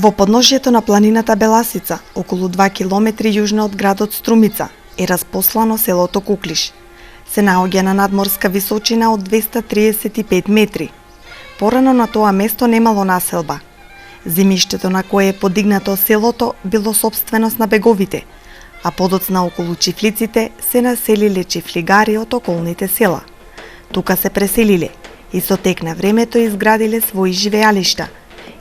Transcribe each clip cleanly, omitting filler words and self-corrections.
Во подножјето на планината Беласица, околу 2 километри јужно од градот Струмица, е распослано селото Куклиш. Се наоѓа на надморска височина од 235 метри. Порано на тоа место немало населба. Земјиштето на кое е подигнато селото било сопственост на беговите, а подоцна околу чифлиците се населиле чифлигари од околните села. Тука се преселиле и со тек на времето изградиле своји живеалишта.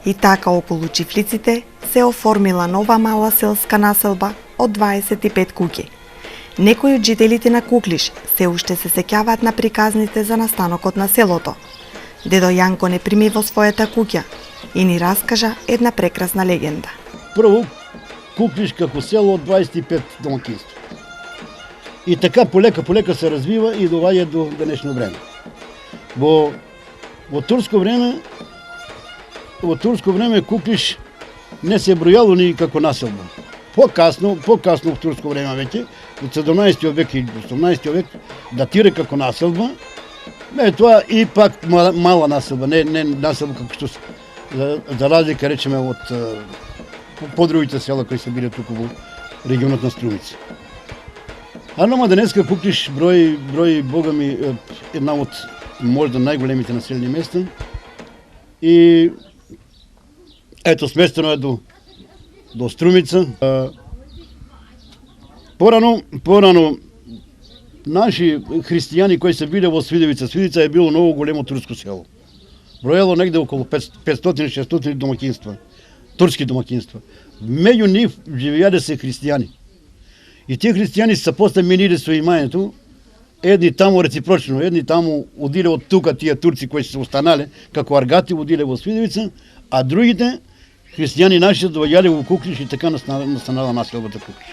И така околу чифлиците се оформила нова мала селска населба од 25 куќи. Некои од жителите на Куклиш се уште се сеќаваат на приказните за настанокот на селото. Дедо Јанко не прими во својата куќа и ни раскажа една прекрасна легенда. Прво, Куклиш како село од 25 домакинства. И така полека се развива и доваѓа до денешно време. Во турско време Куклиш не се бројало ни како населба. Покасно во турско време веќе, од 17 век и 18 век, датира како населба. Тоа и пак мала населба, не населба како што за разлика речеме од подругите села кои се биле туку во регионот на Струмица. Ама денеска Куклиш брои богами една од можда најголемите населени места. И ето сместено е до Струмица. Порано наши христијани кои се биле во Свидевица. Свидевица е било многу големо турско село. Броело негде околу 500-600 домакинства, турски домакинства. Меѓу нив живеале се христијани. И тие христијани се после мениле со имањето, едни таму реципрочно, едни таму одиле од тука тие турци кои се останале како аргати одиле во Свидевица, а другите христијани наши доаѓале во Куклиш и така настанала населбата Куклиш.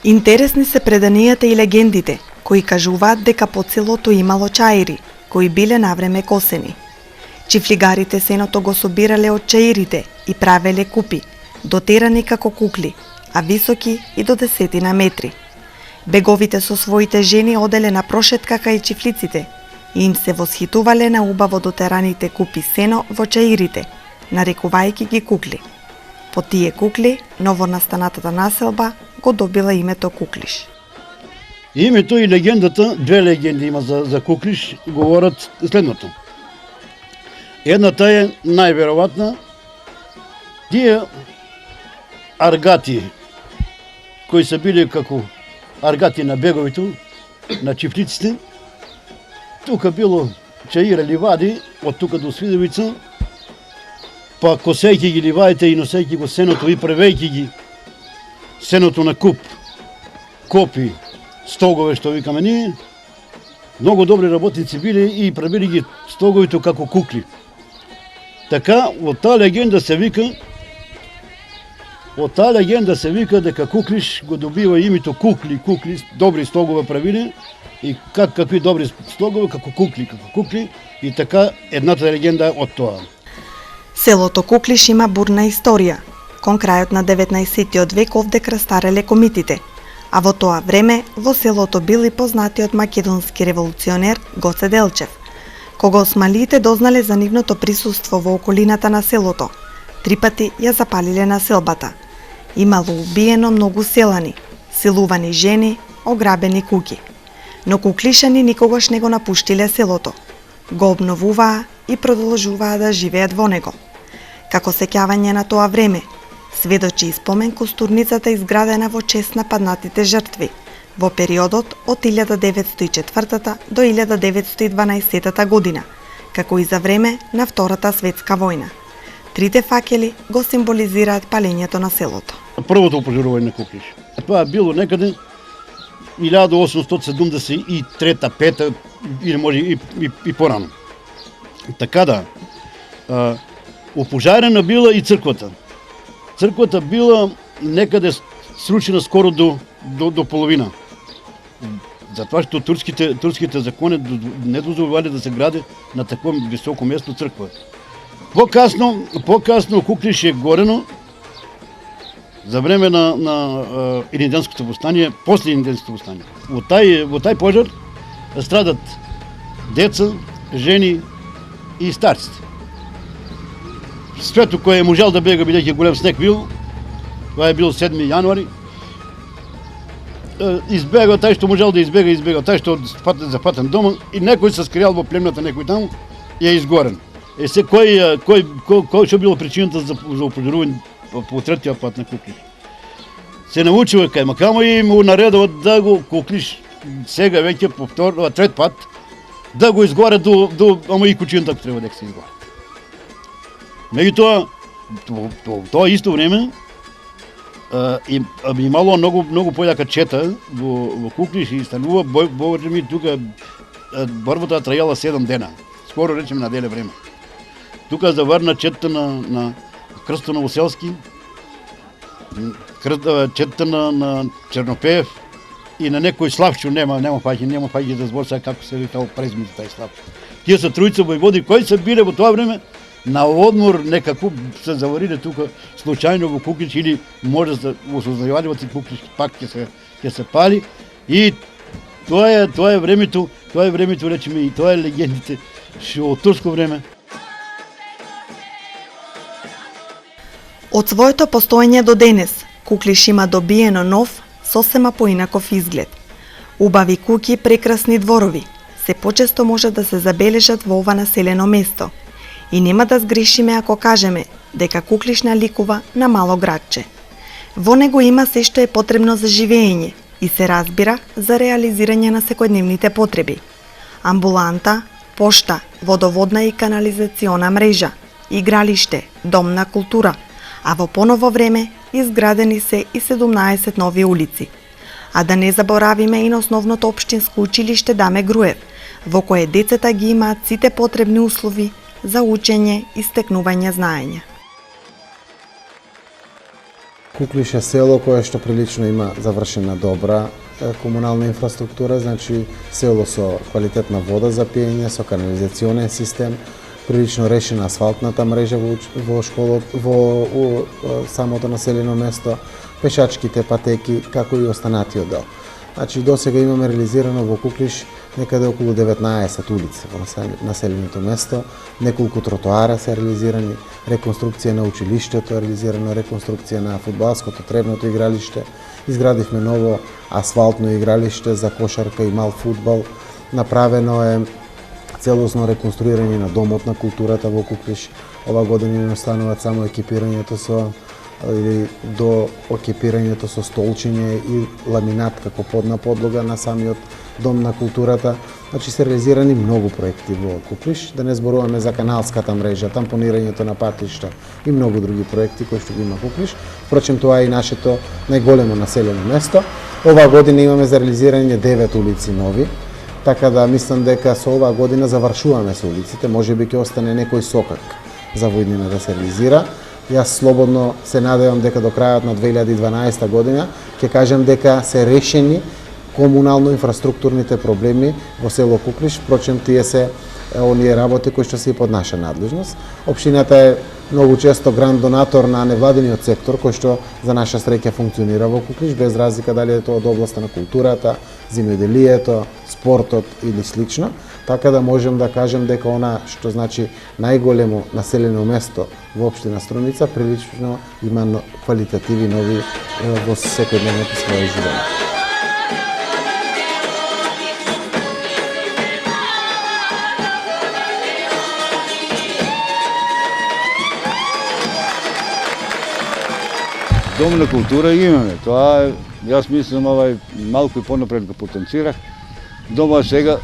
Интересни се преданијата и легендите, кои кажуваат дека по селото имало чаири, кои биле навреме косени. Чифлигарите сеното го собирале од чаирите и правеле купи, дотерани како кукли, а високи и до 10 метри. Беговите со своите жени оделе на прошетка кај чифлиците и им се восхитувале на убаво дотераните купи сено во чаирите, нарекувајќи ги кукли. По тие кукли, новонастанатата населба го добила името Куклиш. Името и легендата, две легенди има за Куклиш, говорат следното. Едната е најверојатна, тие аргати кои се биле како аргати на беговито, на чифлиците, тука било чаира ливади, од тука до Свидевица, па косејќи ги ливадите и носејќи го сеното и превејќи ги сеното на куп, копи, стогове што викаме ние, многу добри работници биле и правили ги стоговите како кукли. Така, од таа легенда се вика дека Куклиш го добива името Кукли, добри стогове правиле и какви добри стогове како кукли и така едната легенда од тоа. Селото Куклиш има бурна историја. Кон крајот на 19 век овде крстареле комитите, а во тоа време во селото бил и познатиот македонски револуционер Гоце Делчев. Кога османлиите дознале за нивното присуство во околината на селото, 3 пати ја запалиле населбата. Имало убиено многу селани, силувани жени, ограбени куќи. Но куклишани никогаш не го напуштиле селото. Го обновуваа и продолжуваа да живеат во него. Како сеќавање на тоа време, сведочи и спомен костурницата изградена во чест на паднатите жртви во периодот од 1904 до 1912 година, како и за време на Втората светска војна. Трите факели го символизираат палењето на селото. Првото опожарување на Куклиш. Тоа било некаде 1873-5 или може и порано. Така да, опожарена била и црквата. Црквата била некаде срушена скоро до половина. Затоа што турските закони не дозволувале да се гради на такво високо место црква. Покасно Куклиш е горено за време на Илинденското востание, после Илинденското востание. Во тај пожар страдат деца, жени и старците. Свето кој е можел да бега бидејќи голем снег бил, тоа е бил 7 јануари. Избегал тај што можел да избега, тај што запатен дома и некој се скријал во племната, некој таму и е изгорен. Се кој што било причината за опожарување по третиот пат на Куклиш. Се научува кај Макамо и му наредува да го Куклиш сега веќе трет пат да го изгоре ама и кучината треба дека се изгоре. Меѓутоа, тоа исто време имало многу појака чета во Куклиш и станува борби тука борбата трајала 7 дена. Скоро речеме на деле време. Тука заврна четта на Крсто Новоселски, четта на Чернопеев и на некој Славчо, нема паѓа да збор сега како се викал презимите тај Славчо. Тие се тројца војводи кои се биле во тоа време на одмор некако се завариле тука случајно во Куклиш или може да во сознавањето Куклиш пак ќе се пали и тоа е времето речеме и тоа е легендите што од турско време. Од своето постоење до денес, Куклиш има добиено нов, сосема поинаков изглед. Убави куќи, прекрасни дворови, се почесто може да се забележат во ова населено место. И нема да сгрешиме ако кажеме дека Куклиш наликува на мало градче. Во него има се што е потребно за живење и се разбира за реализирање на секојдневните потреби. Амбуланта, пошта, водоводна и канализациона мрежа, игралиште, дом на култура, а во поново време изградени се и 17 нови улици. А да не заборавиме и на основното општинско училиште Даме Груев, во кое децата ги имаат сите потребни услови за учење и стекнување знаење. Куклиш е село кое што прилично има завршена добра комунална инфраструктура, значи село со квалитетна вода за пиење, со канализационен систем, прилично решена асфалтната мрежа во школот, во самото населено место, пешачките патеки, како и останатиот дел. Значи досега имаме реализирано во Куклиш некаде околу 19 улици во населеното место, неколку тротоара се реализирани, реконструкција на училиштето е реализирано, реконструкција на фудбалското требното игралиште, изградивме ново асфалтно игралиште за кошарка и мал фудбал, направено е целосно реконструирање на домот на културата во Куклиш. Ова година не остануваат само екипирањето или до екипирањето со столчиње и ламинат како подна подлога на самиот дом на културата. Значи се реализирани многу проекти во Куклиш, да не зборуваме за каналската мрежа, тампонирањето на патишта и многу други проекти кои што ги има Куклиш. Впрочем, тоа е и нашето најголемо населено место. Оваа година имаме за реализирање 9 улици нови, така да мислам дека со оваа година завршуваме со улиците, можеби ќе остане некој сокак за во иднина да се реализира. Јас слободно се надевам дека до крајот на 2012 година ќе кажем дека се решени комунално-инфраструктурните проблеми во село Куклиш, впрочем тие се оние работи кои што се и под наша надлежност. Општината е многу често гранд донатор на невладиниот сектор кој што за наша среќа функционира во Куклиш, без разлика дали е тоа од областа на културата, земјоделието, спортот или слично, така да можем да кажем дека она што значи најголемо населено место во општина Струмица прилично има квалитативи нови во секојдневното свое живење. Дом на култура имаме. Тоа е, јас мислам, малку и понапред го потенцирах. Дома сега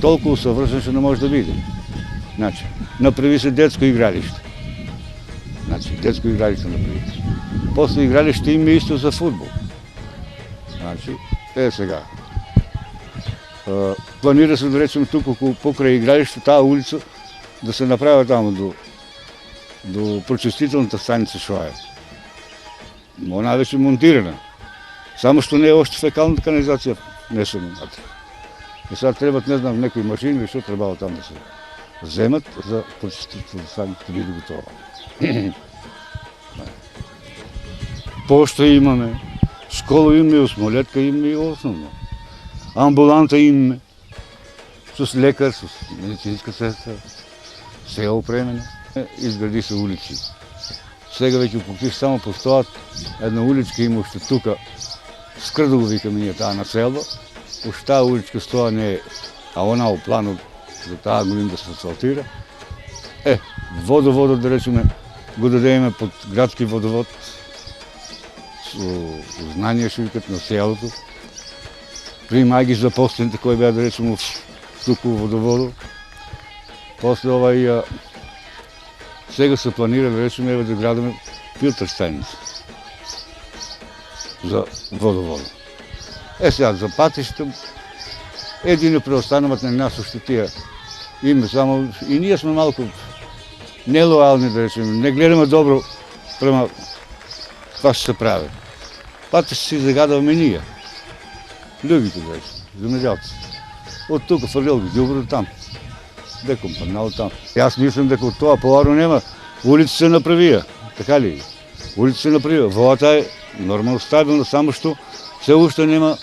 толку совршен што не може да биде. Значи, направи се детско игралиште. Детско игралиште направи се. После игралиште има исто за фудбал. Значи, сега. Планира се да речем туку покрај игралиште таа улица да се направи таму до прочистителната станица што е. Она веќе монтирана. Само што не е още фекалната канализација не се монтира. И сега требат, не знам, некои машини или што требало там да се земат за прочистителната станица да биде готова. Пошта имаме, школа имаме, осмолетка имаме и основно. Амбуланта имаме, с лекар, с медицинска сестра, се е опремена. Изгради се улици. Сега веќе у Куклиш само постојат една уличка има уште тука, Скрдово викаме ние таа населба, уште таа уличка стоја не е, а она у планот за таа година да се асфалтира. Водоводот, да речеме, го дадеме под градски водовод, со знание што викат на селото. Примај ги запослените кои беа, да речеме, туку водоводот. После сега се планира, да речеме, да градиме филтр станица за водовода. Сега за патишта, едини преостануват на нас уште тие име, само и ние сме малку нелојални, да речеме, не гледаме добро према това што се прави. Патишта си загадаваме ние, луѓето, да речеме, земјоделци. Од тука фрлел ги ѓубре там. Деком паднал там. Јас мислам дека од тоа поварно нема. Улица се направија, така ли? Улица се направија. Водата е нормално стабилна, само што се уште нема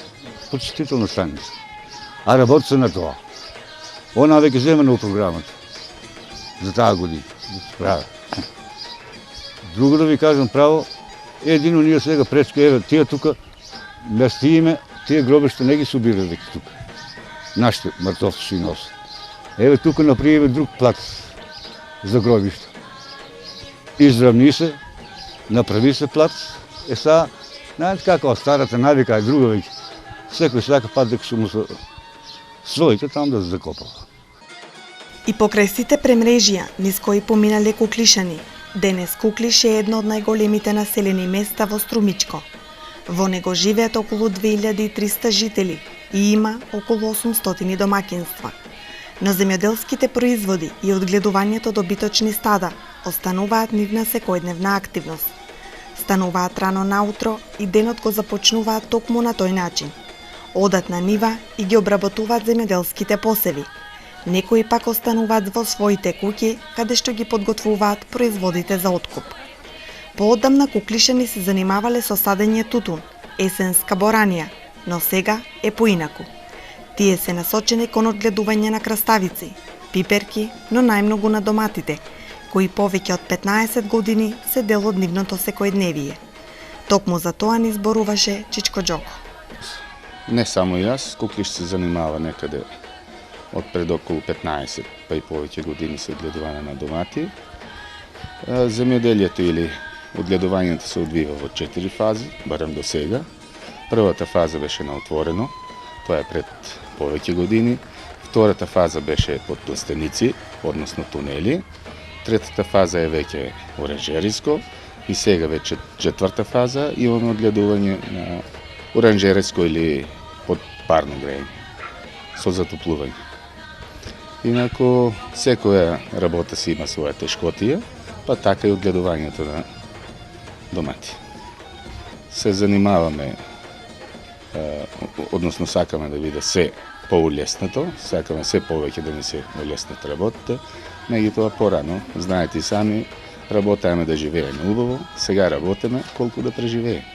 почистителна станица. А работи се на тоа. Она веќе земена у програмата за таа година. Да се прави. Друго да ви кажам право, едино ние сега пречка, еве, тие тука местиме, тие гробишта не ги собира веќе тука. Нашите мртовци што ги носат. Еве тука направиме друг плац за гробишта. Изравни се, направи се плац. Сега, знаете како старата навика е друга веќе. Секој сака пат дека што му се своите там да се закопава. И покрај сите премрежија низ кои поминале куклишани, денес Куклиш е едно од најголемите населени места во Струмичко. Во него живеат околу 2300 жители и има околу 800 домакинства. Но земјоделските производи и одгледувањето добиточни стада остануваат нивна секојдневна активност. Стануваат рано наутро и денот го започнуваат токму на тој начин. Одат на нива и ги обработуваат земјоделските посеви. Некои пак остануваат во своите куќи, каде што ги подготвуваат производите за откуп. Поодамна куклишани се занимавале со садење тутун, есенска боранија, но сега е поинаку. Тие се насочени кон одгледување на краставици, пиперки, но најмногу на доматите, кои повеќе од 15 години се дел од нивното секојдневие. Токму за тоа ни зборуваше Чичко Џоко. Не само јас, Куклиш се занимава некаде од пред околу 15 па и повеќе години со одгледување на домати. Земјоделието или одгледувањето се одвива во 4 фази, барем до сега. Првата фаза беше на отворено, тоа е пред повеќе години. Втората фаза беше под пластеници, односно тунели. Третата фаза е веќе оранжериско и сега веќе четврта фаза имаме одгледување на оранжериско или под парно грејење со затоплување. Инаку секоја работа си има своја тешкотија, па така и одгледувањето на домати. Се занимаваме, односно сакаме да биде се поулеснато, сакаме се повеќе да ни се улеснат работите, меѓутоа порано, знаете и сами, работеме да живееме убаво, сега работиме колку да преживееме.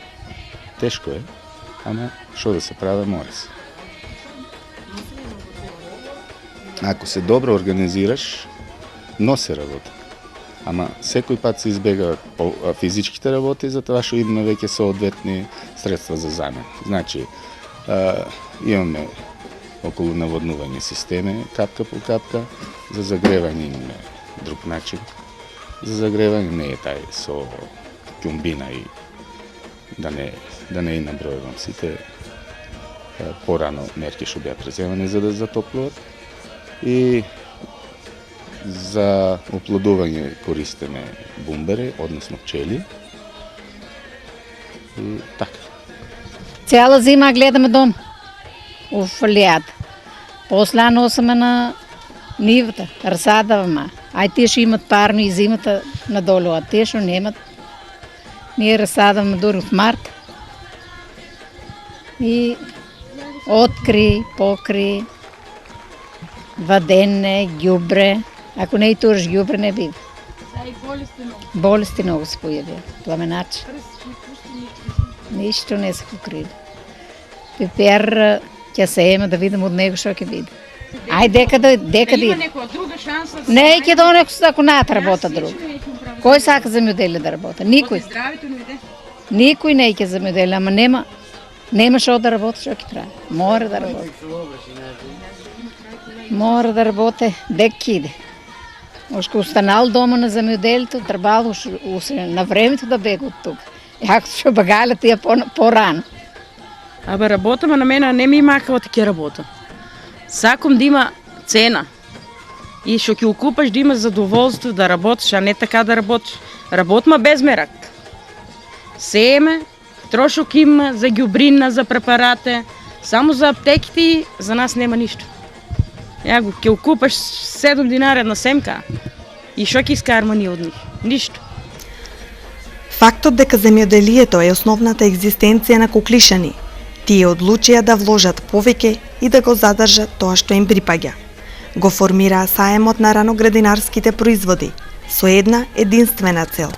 Тешко е, ама што да се прави, мора се. Ако се добро организираш, носи работа. Ама секој пат се избегават физичките работи, затоа што имаме веќе соодветни средства за замена. Значи, имаме околу наводнување системи, капка по капка, за загревање имаме друг начин. За загревање не е тај со ќумбина и да не набројувам сите порано мерки што беа преземани за да затоплуват. И за оплодување користиме бумбери, односно пчели. И така. Цяла зима гледаме дом. Лед. После носиме на нивата, разсадаваме. Ај тие што имат парно и зимата надолу, а тие што немат, ние разсадаваме дури в март. И откри, покри, вадене, ѓубре. Ако не и туриш ѓубре, не бива. Болести много се појавија, пламеначи. Ништо не се покрили. Пипер ќе сееме да видиме од него што ќе биде. Ај дека да Има некоја друга шанса. Не ќе донесу ако не работа друго. Кој сака земјоделие да работи? Никој. Здравето не иде. Никој не ќе земјоделие, ама нема што да работи, што ќе треба. Мора да работи. Мора да работи, дек ќе иде. Ошко останал дома на земјоделието, требало на времето да бега од тука. Ако што багале тие порано. Абе работам, а на мене не ми мака од ќе работам. Сакам да има цена. И што ќе окупаш да имаш задоволство да работиш, а не така да работиш. Работма без мерак. Сееме, трошок има за ѓубрина, за препарате, само за аптеките за нас нема ништо. Ја го ќе окупаш 7 динари на семка и што ќе искарма ние од нив? Ништо. Фактот дека земјоделието е основната екзистенција на куклишани, тие одлучија да вложат повеќе и да го задржат тоа што им припаѓа. Го формираа саемот на раноградинарските производи со една единствена цел.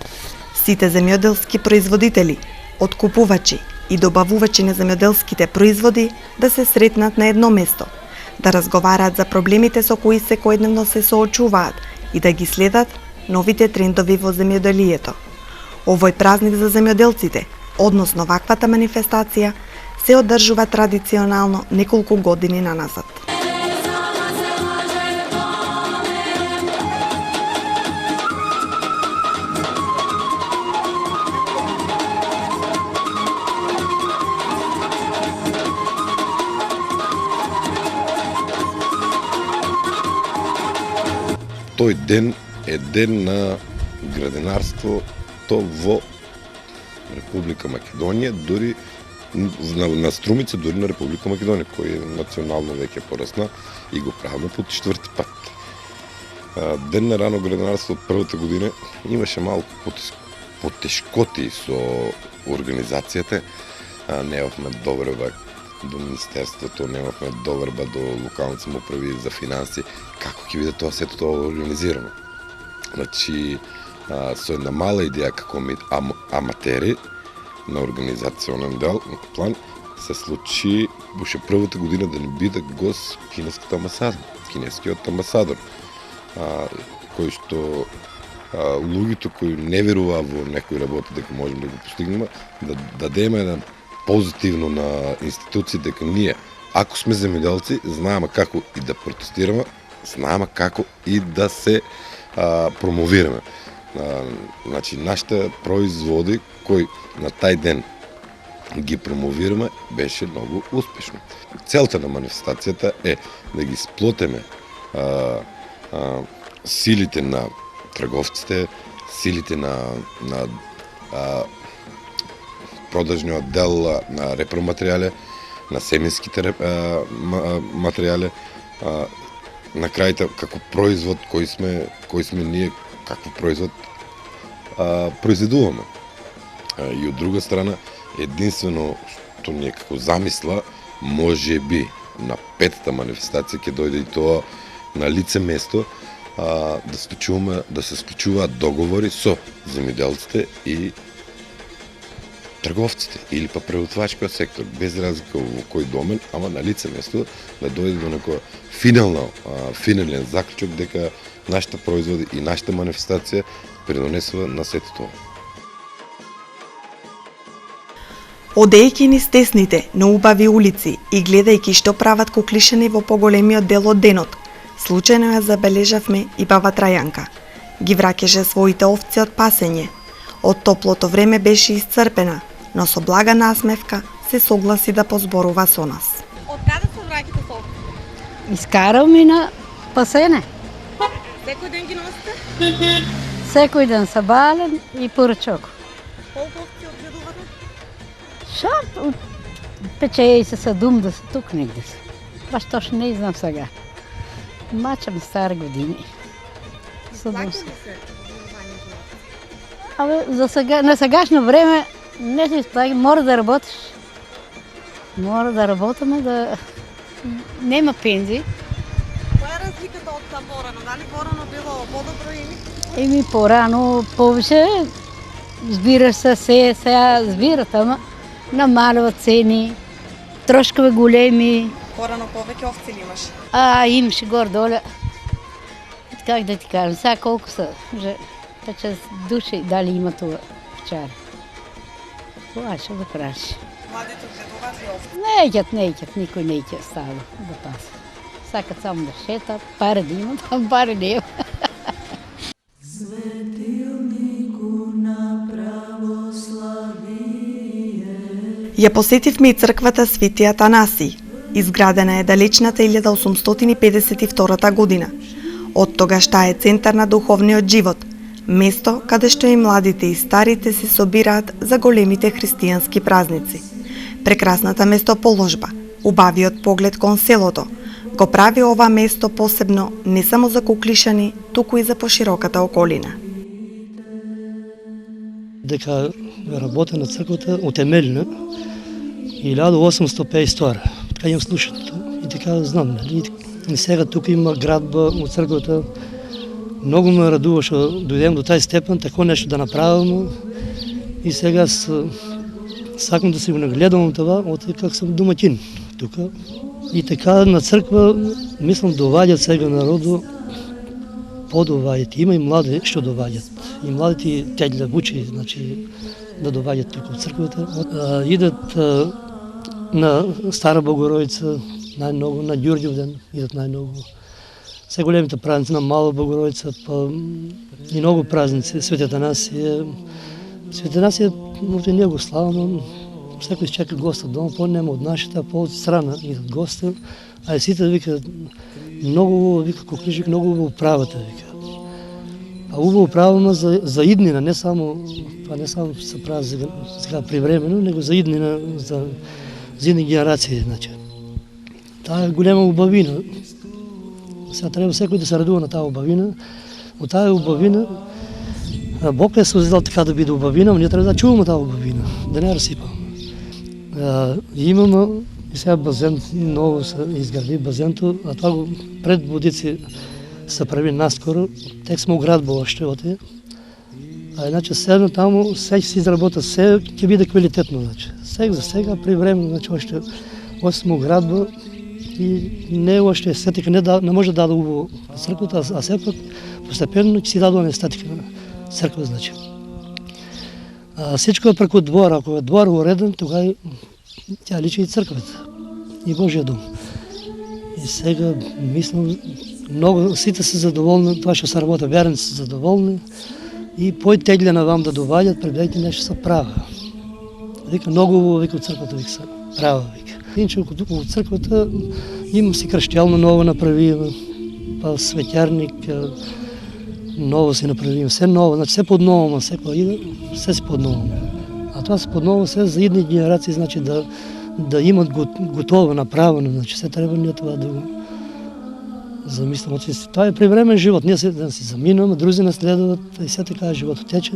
Сите земјоделски производители, откупувачи и добавувачи на земјоделските производи да се сретнат на едно место, да разговараат за проблемите со кои секојдневно се соочуваат и да ги следат новите трендови во земјоделието. Овој празник за земјоделците, односно ваквата манифестација, се одржува традиционално неколку години наназад. Тој ден е ден на градинарство во Република Македонија, дури на Струмица, дури на Република Македонија, кој е национално веќе порасна и го правиме по 4-ти пат. Ден на рано градинарство првата година имаше малку потешкоти со организацијата. Немавме добрба до Министерството, немавме добрба до локалните самоуправи за финанси. Како ќе биде тоа сето тоа организирано? Значи, со една мала идеја како аматери на организационен дел, план, се случи буше првата година да не биде гост кинеската амбасада, кинескиот амбасадор, кој што луѓето кои не веруваа во некој работа дека можеме да го постигнеме, да дадеме една позитивно на институции дека ние, ако сме земјоделци, знаеме како и да протестираме, знаеме како и да се промовираме. Значи, нашите производи кои на тај ден ги промовираме беше многу успешно. Целта на манифестацијата е да ги сплотеме силите на трговците, силите на продажниот дел на репроматеријале, на семенските материјале, на крајта како производ кој сме ние, каков производ произведуваме. И од друга страна, единствено што ние како замисла, може би на петата манифестација ќе дојде и тоа на лице место, да се склучуваат договори со земјоделците и трговците или па преработвачкиот сектор, без разлика во кој домен, ама на лице место да дојде до некој финален заклучок дека нашите производи и нашата манифестација придонесува на сето тоа. Одејќи низ тесните, но убави улици и гледајќи што прават куклишани во поголемиот дел од денот, случајно ја забележавме и баба Трајанка. Ги враќаше своите овци од пасење. Од топлото време беше исцрпена, но со блага насмевка се согласи да позборува со нас. Од каде се враќате со овци? Искараме на пасене. Секој ден ги носите? Секој ден са бален и порачок. Колку овци одгледувате? Шарт, печеја се са дум да се тук негде се. Баш точно не знам сега. Мачам стари години. Плаќа ли се? Абе, за сега, на сегашно време не се изплаќа, мора да работиш. Мора да работиме, да нема пензии. Која е разликата од порано? Дали порано било подобро или? Еми порано повише збира се сега збират, ама намалува цени, трошкове големи, Порано повеќе овци ли имаш? Имаше горе-долу. Как да ти кажем, сега колко са? Уже 5-6 души дали има това вчера. Това ще да правиш. Младите гледуваат ли овци? Не идят, никой не идет става да паса. Сакат само да шетат, пари да имат, а пари не има. Ја посетивме и црквата Свети Атанасий. Изградена е далечната 1852 година. Од тогаш таа е центар на духовниот живот, место каде што и младите и старите се собираат за големите христијански празници. Прекрасната местоположба, убавиот поглед кон селото, го прави ова место посебно не само за куклишани, туку и за пошироката околина. Дека работа на црквата утемелена 1852. Така имам слушането и така знам, нали? И сега тук има градба от църквата. Много ме радуваше да дойдем до тази степен, тако нещо да направим. И сега сакам да си го нагледам това, от как съм домакин тук. И така на църква, мислям, довадят сега народу, по-довадят. Има и млади, що довадят. И младите тя да учи, значи, да довадят тук от църквата. Идат на Стара Богородица, най-много, на Георгиевден идат най-много. Все големите празници на Мала Богородица, и много празници, Свети Атанасия. Свети Атанасия, може ние го славаме, всеки изчака госта дома, по-нема от нашата, по-от страна идат госта, а и сите вика, много, вика Куклишик, много убаво правата, вика. А убаво праваме за иднина, не само, това не само се прави сега привременно, него за иднина, за идни генерации, значи. Тая е голема убавина. Сега трябва всеки да се радува на тази убавина. От тази убавина Бог е създал така да биде убавина, но ние трябва да чуваме тази убавина, да не разсипаме. Имаме и сега базен, много се изгради базенто, а това го пред водици се прави наскоро. Тек сме оградба още оте. А иначе седно там, всеки си изработа, все ќе биде квалитетно. Значи. Сега за сега, при време, значи още сме оградба и не още естетика, не може да даде убаво на църквата, а все пак постепенно ќе си дадува естетика на църква, значи. Всичко е преко двора. Ако е двор уреден, тогава тя личи и църквата, и Божия дом. И сега мислям, много, сите са задоволни, това ще се работа, вярници са задоволни и по-теглена вам да довадят, прибегнете нещо са права. Вика, много вика от църквата, вика са права, вика. Иначе от църквата имам си кръщялно ново направим, светярник, ново си направим, все ново, значи все подновно, все си подновно. А това се подновно все за едни генерации, значи да имат готово, направено, значи все трябва ние това да го замислим. Това е привремен живот, ние да си заминаме, други наследват и все така живот тече.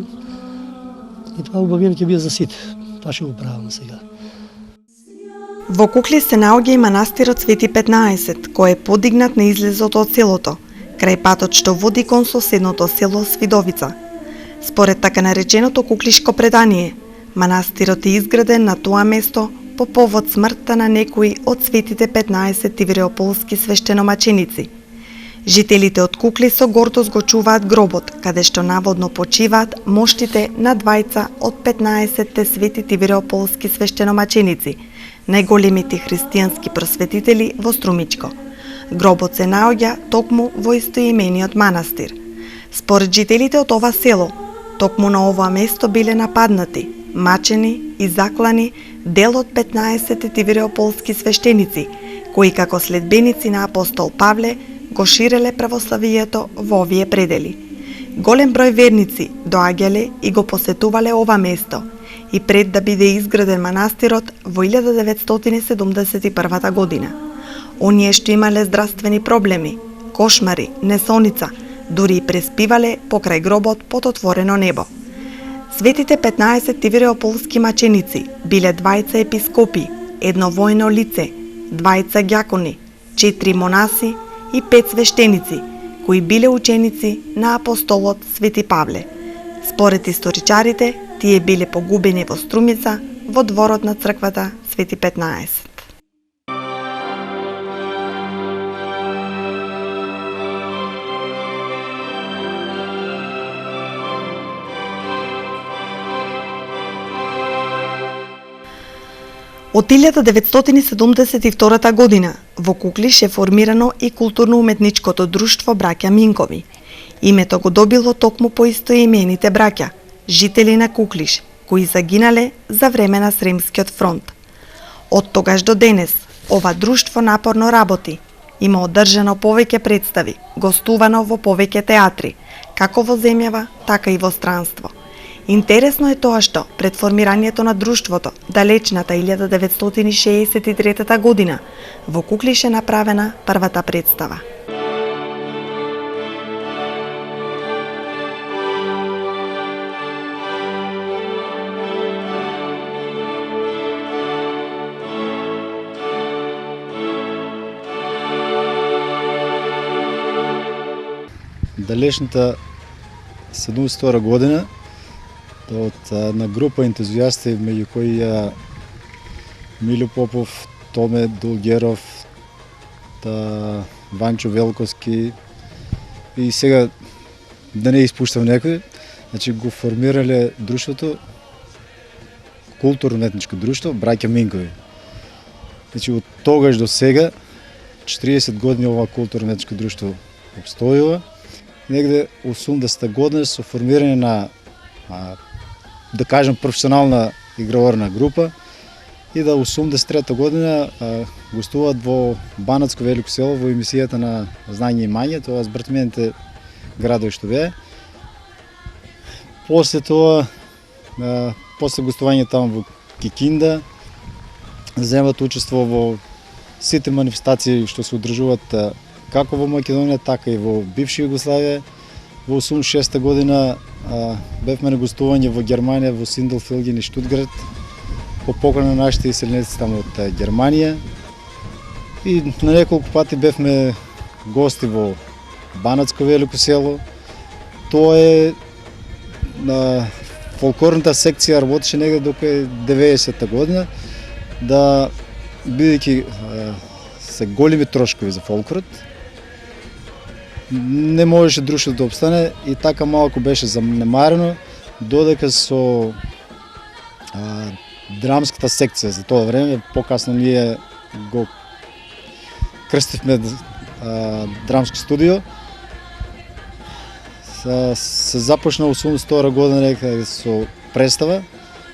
И това убавина ќе биде за сите. Това ще го правим сега. Во Кукли се наоѓа и манастирот Свети 15, кој е подигнат на излезот од селото, крај патот што води кон соседното село Свидовица. Според така нареченото куклишко предание, манастирот е изграден на тоа место по повод смртта на некои од светите 15 тивреополски свештеномаченици. Жителите од Кукли со гордост го чуваат гробот, каде што наводно почиваат моштите на двајца од 15 свети тивреополски свештеномаченици, најголемите христијански просветители во Струмичко. Гробот се наоѓа токму во истоимениот манастир. Според жителите од ова село, токму на ова место биле нападнати, мачени и заклани дел од 15 тивреополски свештеници, кои како следбеници на апостол Павле го ширеле православието во овие предели. Голем број верници доаѓале и го посетувале ова место и пред да биде изграден манастирот во 1971 година. Оние што имале здравствени проблеми, кошмари, несоница, дури и преспивале покрај гробот под отворено небо. Светите 15 тивреополски маченици биле двајца епископи, едно војно лице, двајца ѓакони, 4 монаси и 5 свештеници, кои биле ученици на апостолот Свети Павле. Според историчарите, тие биле погубени во Струмица, во дворот на црквата Свети 15. Од 1972 година во Куклиш е формирано и културно-уметничкото друштво Браќа Минкови. Името го добило токму по истоимените браќа, жители на Куклиш, кои загинале за време на Сремскиот фронт. Од тогаш до денес, ова друштво напорно работи. Има одржано повеќе представи, гостувано во повеќе театри, како во земјава, така и во странство. Интересно е тоа што, пред формирањето на друштвото, далечната 1963 година, во Куклиш е направена првата представа. Далечната 72 година од на група ентузијасти, меѓу кои Милјо Попов, Томе Дулгеров, Ванчо Велковски и сега да не испуштам некој, значи го формирале друштвото, културно-уметничко друштво Браќа Минкови. Значи од тогаш до сега 40 години ова културно-уметничко друштво обстојува. Негде 80-та година со формирање на да кажем професионална играорна група и да 83-та година гостуваат во Банатско Велико село во емисијата на Знање и мање, тоа збртмените градови што беа. После тоа, после гостување таму во Кикинда, земат учество во сите манифестации што се одржуваат како во Македонија, така и во бивша Југославија. Во 86-та година бевме на гостување во Германија, во Синделфилген и Штутгарт, по покана на нашите иселеници таму од Германија. И на неколку пати бевме гости во Банатско Велико село. Тоа е фолклорната секција работеше негде до 90-та година, да бидејќи се големи трошкови за фолклорот, не можеше друштвото да обстане и така малку беше занемарено, додека со драмската секција за тоа време, покасно ние го крстивме драмско студио. Се започна 82 година со представа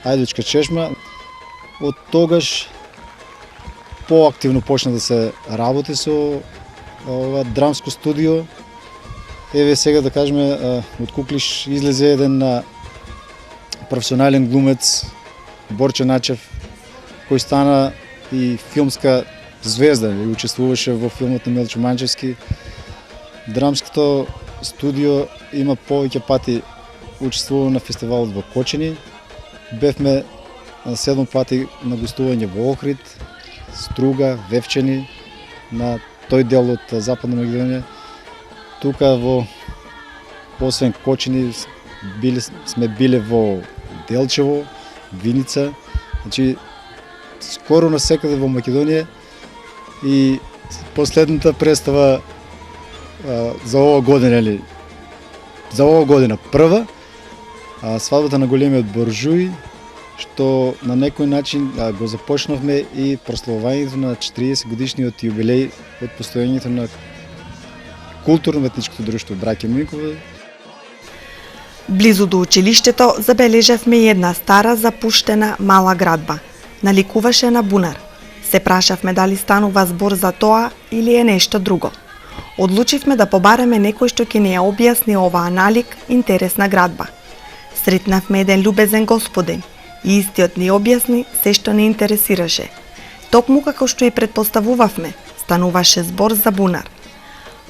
Ајдучка чешма. Од тогаш поактивно почна да се работи со ова драмско студио. Еве сега да кажеме, од Куклиш излезе еден професионален глумец, Борче Начев, кој стана и филмска звезда и учествуваше во филмот на Милчо Манчевски. Драмското студио има повеќе пати учествува на фестивалот во Кочини. Бевме 7 пати на гостување во Охрид, Струга, Вевчани, на тој дел од Западна Македонија. Тука освен Кочини сме биле во Делчево, Виница, значи скоро насекаде во Македонија. И последната представа за ова година, прва, свадбата на големиот буржуи, што на некој начин го започнавме и прославувањето на 40 годишниот јубилеј од постојањето на културно-уметничкото друштво Браќа Минкови. Близу до училиштето забележавме и една стара запуштена мала градба. Наликуваше на бунар. Се прашавме дали станува збор за тоа или е нешто друго. Одлучивме да побареме некој што ќе ни ја објасни оваа налик интересна градба. Сретнавме еден љубезен господин и истиот ни објасни се што не интересираше. Токму како што и предпоставувавме, стануваше збор за бунар.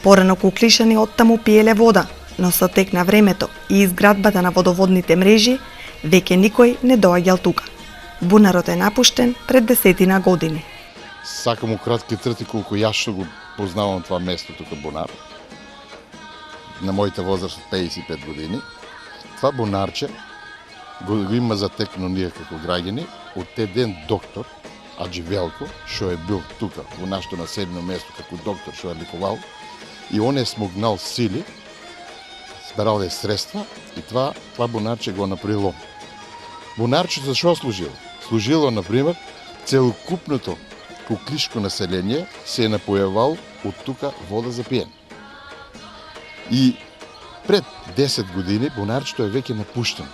Порано куклишани оттаму пиеле вода, но со тек на времето и изградбата на водоводните мрежи, веќе никој не доаѓал тука. Бунарот е напуштен пред 10 години. Сакам у кратки црти колку јас што го познавам това место тука Бунар. На моите возраст од 55 години. Това бунарче го има затекно ние како граѓани од еден доктор Аджи Велко, што е бил тука во нашето населено место како доктор што е лекувал, и он е смогнал сили, збирал е средства и това бунарче го направило. Бунарче за што служило? Служило, например, целокупното куклишко население се е напојавал од тука вода за пиење. И пред 10 години бунарчето е веќе напуштено,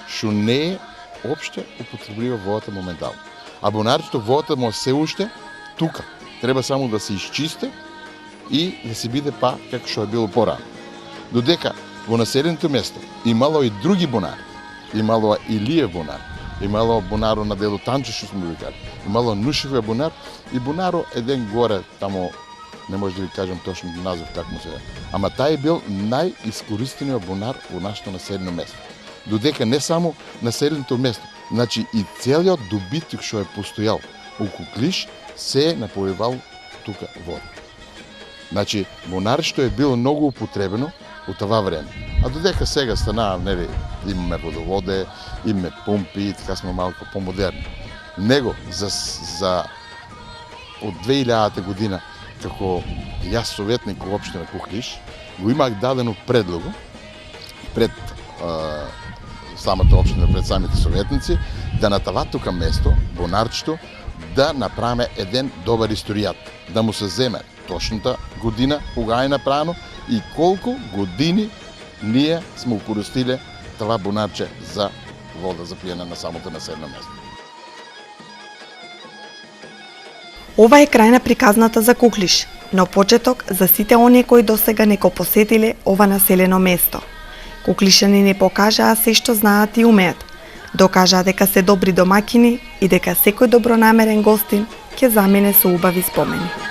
што не е опште употреблива водата моментално. А бунарчето водата му се уште тука. Треба само да се изчисти и да се биде па како што е било порано. Додека во населеното место имало и други бунари, имало Илиев бунар, имало бунаро на дело Танче, што сме викали, имало Нушевиот бунар и бунаро еден горе, тамо не може да ви кажам точно назов как му се е. Ама тај бил најискористениот бунар во нашето населено место. Додека не само населеното место, значи и целиот добиток што е постојал у Куклиш се е напојувал тука вода. Значи, бунаришто е било многу употребено у това време. А додека сега станаа, нели, имаме водоводе, имаме помпи, така сме малку помодерни. Него за од 2000 година, како јас советник во општина Куклиш, го имах дадено предлого пред самата општина, пред самите советници, да на това тука место, бунарчето, да направиме еден добар историјат, да му се земе точната година кога е направено и колку години ние сме укористиле това бунарче за вода за пиење на самото населено место. Ова е крај на приказната за Куклиш, но почеток за сите оние кои досега не го посетиле ова населено место. Куклишани не покажаа се што знаат и умеат. Докажаа дека се добри домакини и дека секој добронамерен гостин ќе замине со убави спомени.